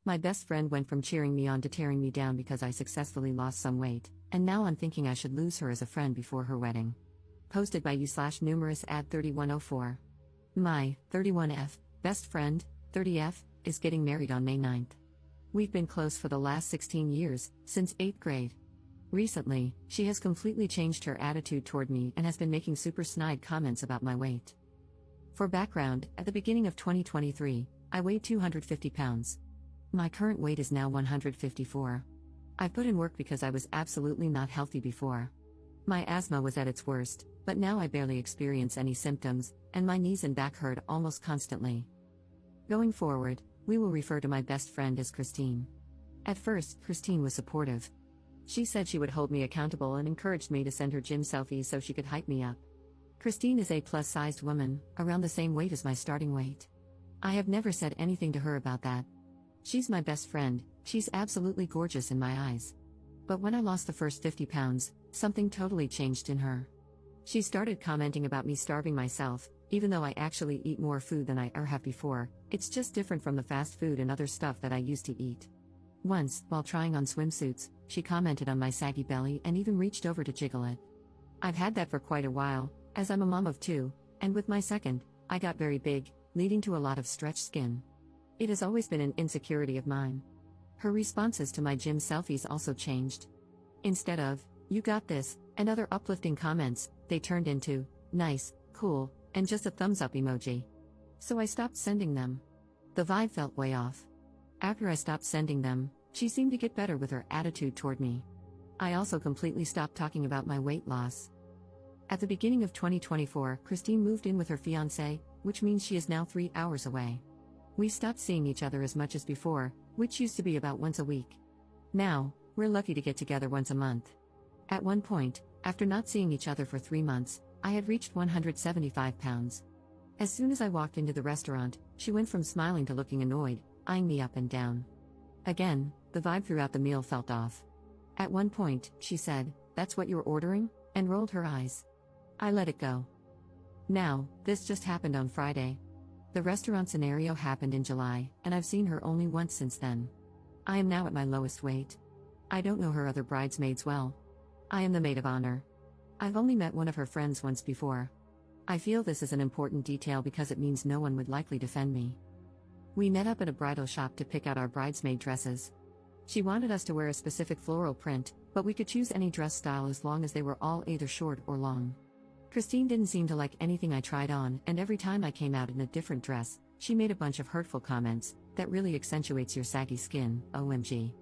My best friend went from cheering me on to tearing me down because I successfully lost some weight, and now I'm thinking I should lose her as a friend before her wedding. Posted by you/numerous at 3104. My 31F best friend, 30F, is getting married on May 9th. We've been close for the last 16 years, since 8th grade. Recently, she has completely changed her attitude toward me and has been making super snide comments about my weight. For background, at the beginning of 2023, I weighed 250 pounds. My current weight is now 154. I put in work because I was absolutely not healthy before. My asthma was at its worst, but now I barely experience any symptoms, and my knees and back hurt almost constantly. Going forward, we will refer to my best friend as Christine. At first, Christine was supportive. She said she would hold me accountable and encouraged me to send her gym selfies so she could hype me up. Christine is a plus-sized woman, around the same weight as my starting weight. I have never said anything to her about that. She's my best friend, she's absolutely gorgeous in my eyes. But when I lost the first 50 pounds, something totally changed in her. She started commenting about me starving myself, even though I actually eat more food than I ever have before. It's just different from the fast food and other stuff that I used to eat. Once, while trying on swimsuits, she commented on my saggy belly and even reached over to jiggle it. I've had that for quite a while, as I'm a mom of two, and with my second, I got very big, leading to a lot of stretched skin. It has always been an insecurity of mine. Her responses to my gym selfies also changed. Instead of, "You got this," and other uplifting comments, they turned into, "Nice, cool," and just a thumbs up emoji. So I stopped sending them. The vibe felt way off. After I stopped sending them, she seemed to get better with her attitude toward me. I also completely stopped talking about my weight loss. At the beginning of 2024, Christine moved in with her fiancé, which means she is now 3 hours away. We stopped seeing each other as much as before, which used to be about once a week. Now, we're lucky to get together once a month. At one point, after not seeing each other for 3 months, I had reached 175 pounds. As soon as I walked into the restaurant, she went from smiling to looking annoyed, eyeing me up and down. Again, the vibe throughout the meal felt off. At one point, she said, "That's what you're ordering?" and rolled her eyes. I let it go. Now, this just happened on Friday. The restaurant scenario happened in July, and I've seen her only once since then. I am now at my lowest weight. I don't know her other bridesmaids well. I am the maid of honor. I've only met one of her friends once before. I feel this is an important detail because it means no one would likely defend me. We met up at a bridal shop to pick out our bridesmaid dresses. She wanted us to wear a specific floral print, but we could choose any dress style as long as they were all either short or long. Christine didn't seem to like anything I tried on, and every time I came out in a different dress, she made a bunch of hurtful comments. "That really accentuates your saggy skin, OMG.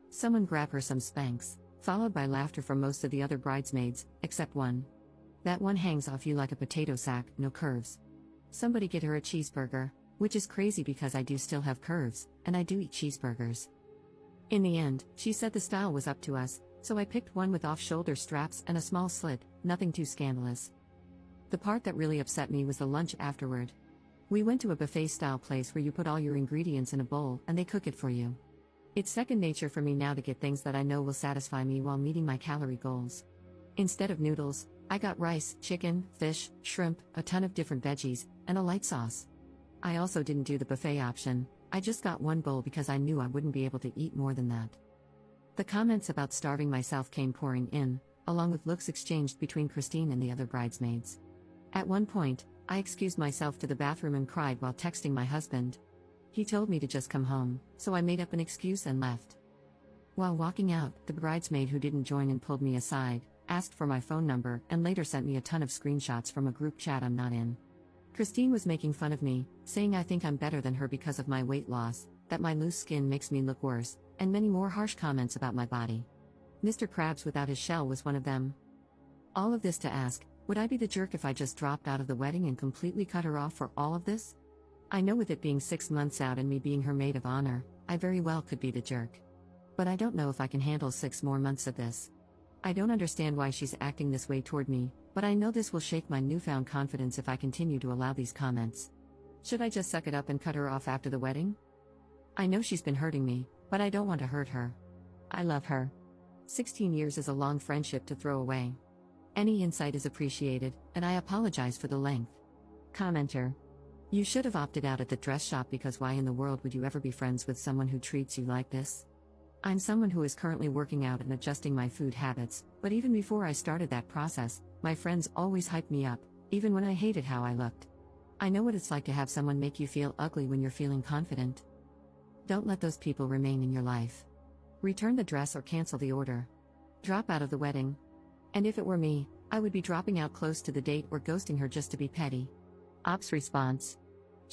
Someone grab her some Spanx," followed by laughter from most of the other bridesmaids, except one. "That one hangs off you like a potato sack, no curves. Somebody get her a cheeseburger," which is crazy because I do still have curves, and I do eat cheeseburgers. In the end, she said the style was up to us, so I picked one with off-shoulder straps and a small slit, nothing too scandalous. The part that really upset me was the lunch afterward. We went to a buffet-style place where you put all your ingredients in a bowl and they cook it for you. It's second nature for me now to get things that I know will satisfy me while meeting my calorie goals. Instead of noodles, I got rice, chicken, fish, shrimp, a ton of different veggies, and a light sauce. I also didn't do the buffet option. I just got one bowl because I knew I wouldn't be able to eat more than that. The comments about starving myself came pouring in, along with looks exchanged between Christine and the other bridesmaids. At one point, I excused myself to the bathroom and cried while texting my husband. He told me to just come home, so I made up an excuse and left. While walking out, the bridesmaid who didn't join in pulled me aside, asked for my phone number, and later sent me a ton of screenshots from a group chat I'm not in. Christine was making fun of me, saying I think I'm better than her because of my weight loss, that my loose skin makes me look worse, and many more harsh comments about my body. Mr. Krabs without his shell was one of them. All of this to ask, would I be the jerk if I just dropped out of the wedding and completely cut her off for all of this? I know with it being 6 months out and me being her maid of honor, I very well could be the jerk. But I don't know if I can handle 6 more months of this. I don't understand why she's acting this way toward me, but I know this will shake my newfound confidence if I continue to allow these comments. Should I just suck it up and cut her off after the wedding? I know she's been hurting me, but I don't want to hurt her. I love her. 16 years is a long friendship to throw away. Any insight is appreciated, and I apologize for the length. Commenter. You should have opted out at the dress shop because why in the world would you ever be friends with someone who treats you like this? I'm someone who is currently working out and adjusting my food habits, but even before I started that process, my friends always hyped me up, even when I hated how I looked. I know what it's like to have someone make you feel ugly when you're feeling confident. Don't let those people remain in your life. Return the dress or cancel the order. Drop out of the wedding. And if it were me, I would be dropping out close to the date or ghosting her just to be petty. Ops response.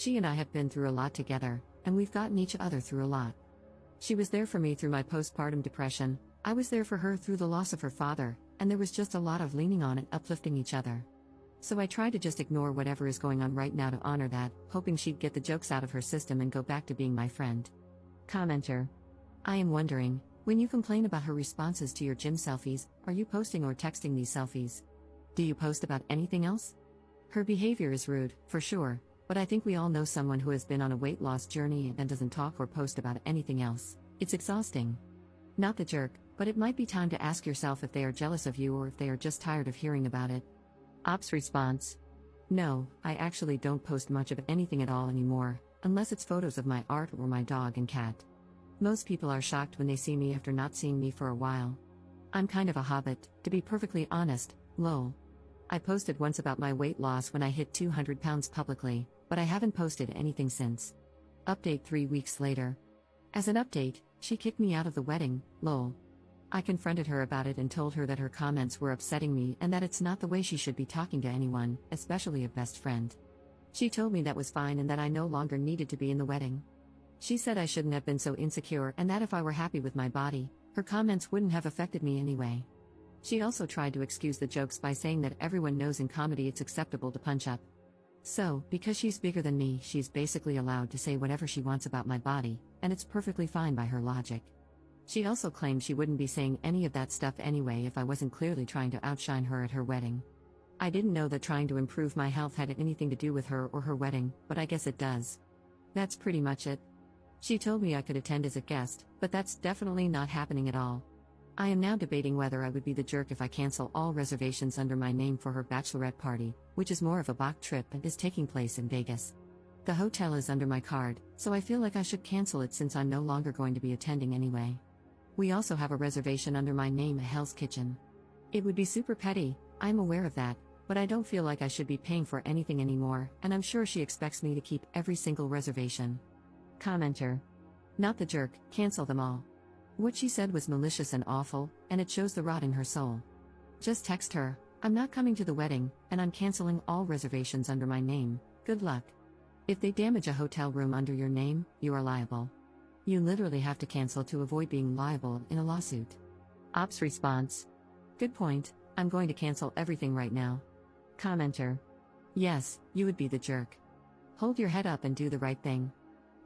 She and I have been through a lot together, and we've gotten each other through a lot. She was there for me through my postpartum depression, I was there for her through the loss of her father, and there was just a lot of leaning on and uplifting each other. So I try to just ignore whatever is going on right now to honor that, hoping she'd get the jokes out of her system and go back to being my friend. Commenter. I am wondering, when you complain about her responses to your gym selfies, are you posting or texting these selfies? Do you post about anything else? Her behavior is rude, for sure, but I think we all know someone who has been on a weight loss journey and doesn't talk or post about anything else. It's exhausting. Not the jerk, but it might be time to ask yourself if they are jealous of you or if they are just tired of hearing about it. Ops response. No, I actually don't post much of anything at all anymore, unless it's photos of my art or my dog and cat. Most people are shocked when they see me after not seeing me for a while. I'm kind of a hobbit, to be perfectly honest, lol. I posted once about my weight loss when I hit 200 pounds publicly, but I haven't posted anything since. Update 3 weeks later. As an update, she kicked me out of the wedding, lol. I confronted her about it and told her that her comments were upsetting me and that it's not the way she should be talking to anyone, especially a best friend. She told me that was fine and that I no longer needed to be in the wedding. She said I shouldn't have been so insecure and that if I were happy with my body, her comments wouldn't have affected me anyway. She also tried to excuse the jokes by saying that everyone knows in comedy it's acceptable to punch up. So, because she's bigger than me, she's basically allowed to say whatever she wants about my body, and it's perfectly fine by her logic. She also claimed she wouldn't be saying any of that stuff anyway if I wasn't clearly trying to outshine her at her wedding. I didn't know that trying to improve my health had anything to do with her or her wedding, but I guess it does. That's pretty much it. She told me I could attend as a guest, but that's definitely not happening at all. I am now debating whether I would be the jerk if I cancel all reservations under my name for her bachelorette party, which is more of a Bach trip and is taking place in Vegas. The hotel is under my card, so I feel like I should cancel it since I'm no longer going to be attending anyway. We also have a reservation under my name at Hell's Kitchen. It would be super petty, I'm aware of that, but I don't feel like I should be paying for anything anymore, and I'm sure she expects me to keep every single reservation. Commenter. Not the jerk, cancel them all. What she said was malicious and awful, and it shows the rot in her soul. Just text her, I'm not coming to the wedding, and I'm canceling all reservations under my name, good luck. If they damage a hotel room under your name, you are liable. You literally have to cancel to avoid being liable in a lawsuit. Ops response. Good point, I'm going to cancel everything right now. Commenter. Yes, you would be the jerk. Hold your head up and do the right thing.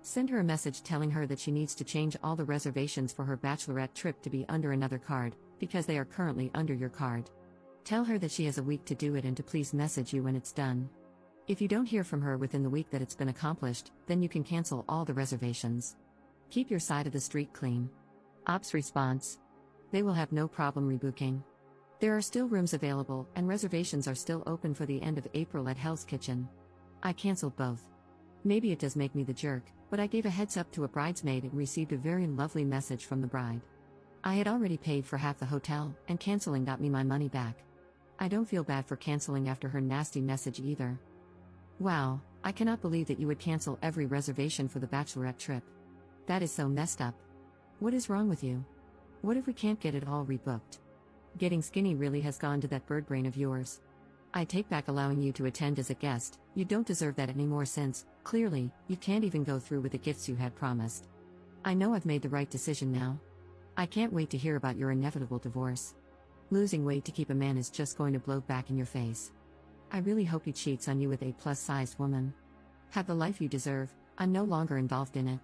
Send her a message telling her that she needs to change all the reservations for her bachelorette trip to be under another card, because they are currently under your card. Tell her that she has a week to do it and to please message you when it's done. If you don't hear from her within the week that it's been accomplished, then you can cancel all the reservations. Keep your side of the street clean. Ops response. They will have no problem rebooking. There are still rooms available and reservations are still open for the end of April at Hell's Kitchen. I canceled both. Maybe it does make me the jerk, but I gave a heads up to a bridesmaid and received a very lovely message from the bride. I had already paid for half the hotel, and canceling got me my money back. I don't feel bad for canceling after her nasty message either. Wow, I cannot believe that you would cancel every reservation for the bachelorette trip. That is so messed up. What is wrong with you? What if we can't get it all rebooked? Getting skinny really has gone to that bird brain of yours. I take back allowing you to attend as a guest, you don't deserve that anymore since, clearly, you can't even go through with the gifts you had promised. I know I've made the right decision now. I can't wait to hear about your inevitable divorce. Losing weight to keep a man is just going to blow back in your face. I really hope he cheats on you with a plus-sized woman. Have the life you deserve, I'm no longer involved in it.